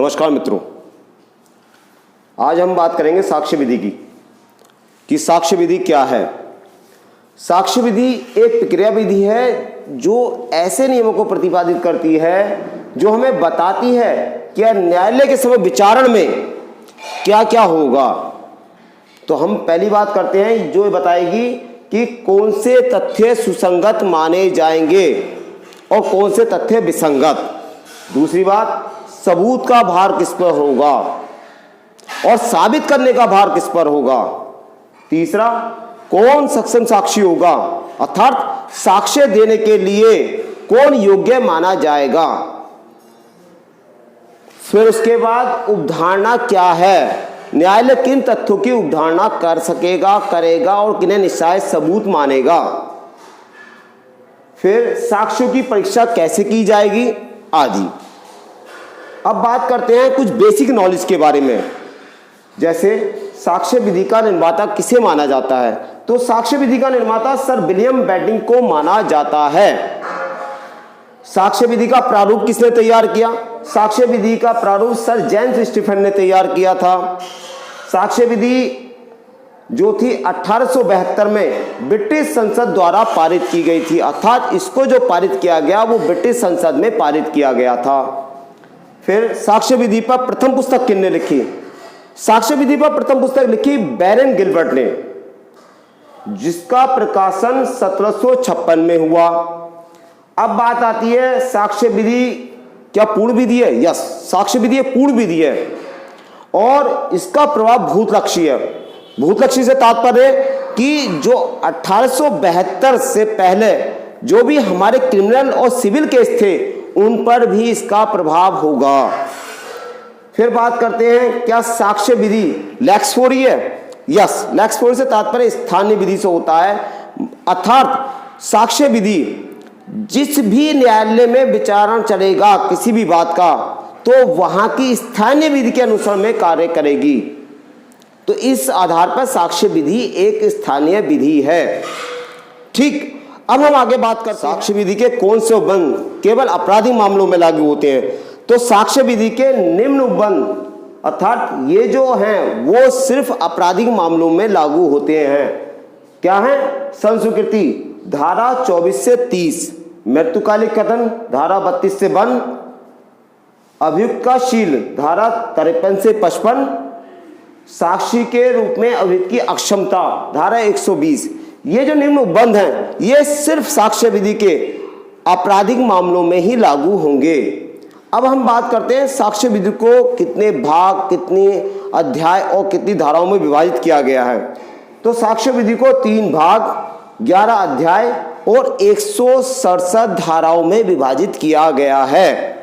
नमस्कार मित्रों, आज हम बात करेंगे साक्ष्य विधि की कि साक्ष्य विधि क्या है। साक्ष्य विधि एक प्रक्रिया विधि है जो ऐसे नियमों को प्रतिपादित करती है जो हमें बताती है कि न्यायालय के समय विचारण में क्या क्या होगा। तो हम पहली बात करते हैं जो बताएगी कि कौन से तथ्य सुसंगत माने जाएंगे और कौन से तथ्य विसंगत। दूसरी बात, सबूत का भार किस पर होगा और साबित करने का भार किस पर होगा। तीसरा, कौन सक्षम साक्षी होगा अर्थात साक्ष्य देने के लिए कौन योग्य माना जाएगा। फिर उसके बाद उपधारणा क्या है, न्यायालय किन तथ्यों की उपधारणा कर सकेगा, करेगा और किन्हें निश्चय सबूत मानेगा। फिर साक्ष्यों की परीक्षा कैसे की जाएगी आदि। अब बात करते हैं कुछ बेसिक नॉलेज के बारे में, जैसे साक्ष्य विधि का निर्माता किसे माना जाता है। तो साक्ष्य विधि का निर्माता सर विलियम बेंटिक को माना जाता है। साक्ष्य विधि का प्रारूप किसने तैयार किया? साक्ष्य विधि का प्रारूप सर जेम्स स्टीफन ने तैयार किया था। साक्ष्य विधि जो थी 1872 में ब्रिटिश संसद द्वारा पारित की गई थी, अर्थात इसको जो पारित किया गया वो ब्रिटिश संसद में पारित किया गया था। फिर साक्ष्य विधि पर प्रथम पुस्तक किसने लिखी? साक्ष्य विधि पर प्रथम पुस्तक लिखी बैरन गिलबर्ट ने, जिसका प्रकाशन 1756 में हुआ। अब बात आती है साक्ष्य विधि क्या पूर्ण विधि है? यस, साक्ष्य विधि एक पूर्ण विधि है और इसका प्रभाव भूतलक्षी है। भूतलक्षी से तात्पर्य कि जो 1872 से पहले जो भी हमारे क्रिमिनल और सिविल केस थे उन पर भी इसका प्रभाव होगा। फिर बात करते हैं क्या साक्ष्य विधि लेक्स फोरी है? यस, लेक्स फोरी से तात्पर्य स्थानीय विधि से होता है, अर्थात साक्ष्य विधि जिस भी न्यायालय में विचारण चलेगा किसी भी बात का तो वहां की स्थानीय विधि के अनुसार में कार्य करेगी। तो इस आधार पर साक्ष्य विधि एक स्थानीय विधि है। ठीक, अब हम आगे बात करते हैं साक्ष्य विधि के कौन से उपबंध केवल आपराधिक मामलों में लागू होते हैं। तो साक्ष्य विधि के निम्न उपबंध अर्थात ये जो हैं वो सिर्फ आपराधिक मामलों में लागू होते हैं। क्या है? संस्वीकृति धारा 24 से 30, मृत्युकालिक कथन धारा 32 से 52, अभियुक्त का शील धारा 53 से 55, साक्षी के रूप में अभियुक्त की अक्षमता धारा 120। ये जो निम्न उपबंध हैं ये सिर्फ साक्ष्य विधि के आपराधिक मामलों में ही लागू होंगे। अब हम बात करते हैं साक्ष्य विधि को कितने भाग, कितनी अध्याय और कितनी धाराओं में विभाजित किया गया है। तो साक्ष्य विधि को 3 भाग, 11 अध्याय और 167 धाराओं में विभाजित किया गया है।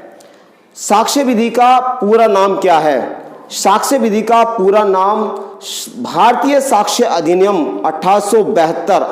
साक्ष्य विधि का पूरा नाम क्या है? साक्ष्य विधि का पूरा नाम भारतीय साक्ष्य अधिनियम 1872